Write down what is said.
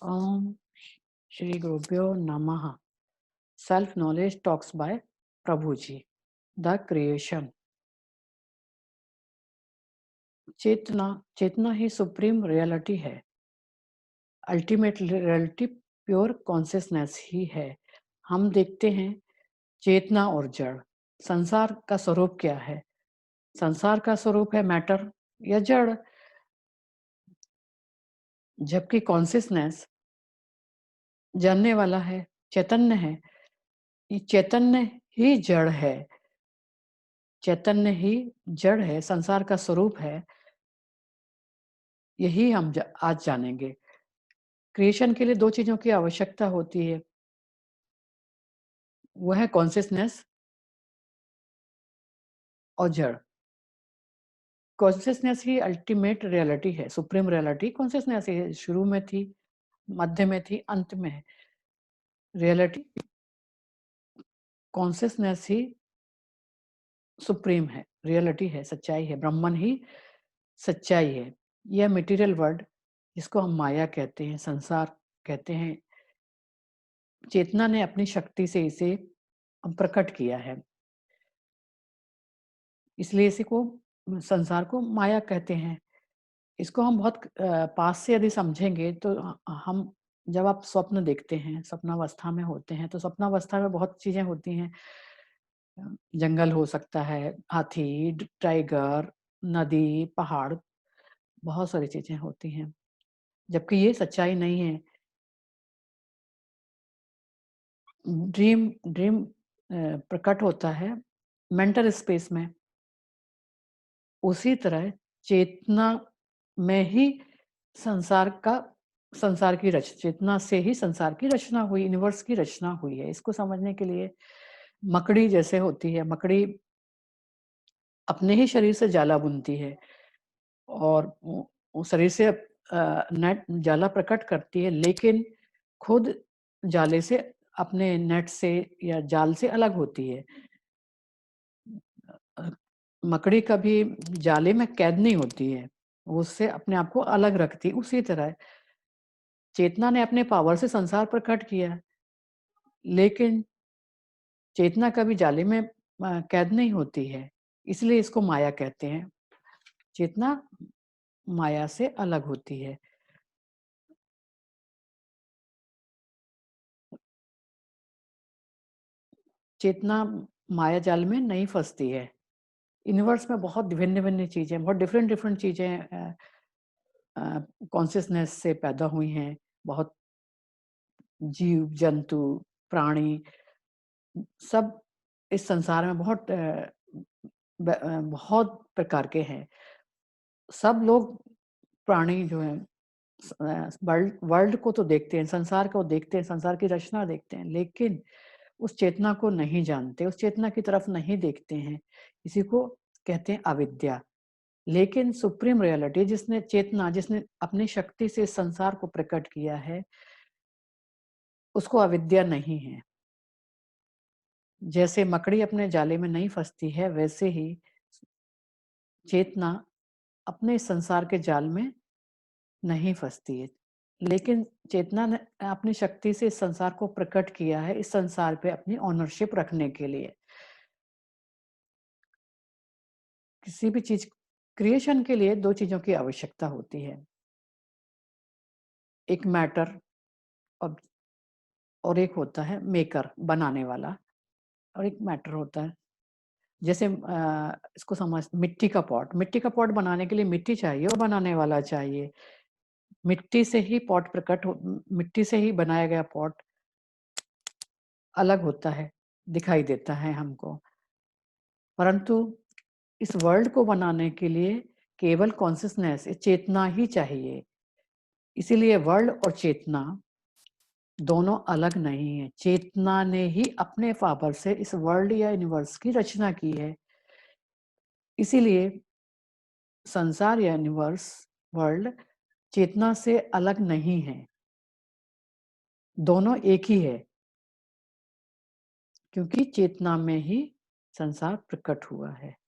ओम श्री गुरुभ्यो नमः। Self knowledge talks by Prabhu ji. The creation. चेतना चेतना ही सुप्रीम रियलिटी है। अल्टीमेट रियलिटी प्योर कॉन्शियसनेस ही है। हम देखते हैं चेतना और जड़। संसार का स्वरूप क्या है? संसार का स्वरूप है मैटर या जड़, जबकि कॉन्शियसनेस जानने वाला है, चैतन्य है। ये चैतन्य ही जड़ है। चैतन्य ही जड़ है, संसार का स्वरूप है। यही हम आज जानेंगे। क्रिएशन के लिए दो चीजों की आवश्यकता होती है, वो है कॉन्शियसनेस और जड़। कॉन्शियसनेस ही अल्टीमेट रियलिटी है, सुप्रीम रियलिटी कॉन्शियसनेस ही शुरू में थी, मध्य में थी, अंत में है। रियलिटी कॉन्शियसनेस ही सुप्रीम है, रियलिटी है, सच्चाई है। ब्रह्मन ही सच्चाई है। यह मटेरियल वर्ल्ड, जिसको हम माया कहते हैं, संसार कहते हैं, चेतना ने अपनी शक्ति से इसे प्रकट किया है। इसलिए इसी को संसार को माया कहते हैं। इसको हम बहुत पास से यदि समझेंगे तो हम जब आप स्वप्न देखते हैं, स्वप्नावस्था में होते हैं, तो स्वप्नावस्था में बहुत चीजें होती हैं। जंगल हो सकता है, हाथी, टाइगर, नदी, पहाड़, बहुत सारी चीजें होती हैं। जबकि ये सच्चाई नहीं है। ड्रीम ड्रीम प्रकट होता है मेंटल स्पेस में। उसी तरह चेतना में ही संसार की चेतना से ही संसार की रचना हुई, यूनिवर्स की रचना हुई है। इसको समझने के लिए मकड़ी जैसे होती है, मकड़ी अपने ही शरीर से जाला बुनती है और वो शरीर से नेट जाला प्रकट करती है, लेकिन खुद जाले से, अपने नेट से या जाल से अलग होती है। अ, मकड़ी कभी जाले में कैद नहीं होती है, वो उससे अपने आप को अलग रखती है। उसी तरह चेतना ने अपने पावर से संसार प्रकट किया, लेकिन चेतना कभी जाले में कैद नहीं होती है, इसलिए इसको माया कहते हैं। चेतना माया से अलग होती है। चेतना माया जाल में नहीं फंसती है। यूनिवर्स में बहुत भिन्न-भिन्न चीजें, बहुत डिफरेंट चीजें कॉन्शियसनेस से पैदा हुई हैं। बहुत जीव, जंतु, प्राणी, सब इस संसार में बहुत प्रकार के हैं। सब लोग प्राणी जो हैं वर्ल्ड वर्ल्ड को तो देखते हैं, संसार को देखते हैं, संसार की रचना देखते हैं, लेकिन उस चेतना को नहीं जानते, उस चेतना की तरफ नहीं देखते हैं। इसी को कहते हैं अविद्या। लेकिन सुप्रीम रियलिटी, जिसने अपनी शक्ति से संसार को प्रकट किया है, उसको अविद्या नहीं है। जैसे मकड़ी अपने जाले में नहीं फंसती है, वैसे ही चेतना अपने संसार के जाल में नहीं फंसती है। लेकिन चेतना ने अपनी शक्ति से इस संसार को प्रकट किया है, इस संसार पे अपनी ओनरशिप रखने के लिए। किसी भी चीज क्रिएशन के लिए दो चीजों की आवश्यकता होती है, एक मैटर और एक होता है मेकर, बनाने वाला, और एक मैटर होता है। जैसे इसको समझ, मिट्टी का पॉट बनाने के लिए मिट्टी चाहिए और बनाने वाला चाहिए। मिट्टी से ही मिट्टी से ही बनाया गया पॉट अलग होता है, दिखाई देता है हमको। परंतु इस वर्ल्ड को बनाने के लिए केवल कॉन्शियसनेस, चेतना ही चाहिए। इसीलिए वर्ल्ड और चेतना दोनों अलग नहीं है। चेतना ने ही अपने पावर से इस वर्ल्ड या यूनिवर्स की रचना की है। इसीलिए संसार या यूनिवर्स, वर्ल्ड चेतना से अलग नहीं है, दोनों एक ही है, क्योंकि चेतना में ही संसार प्रकट हुआ है।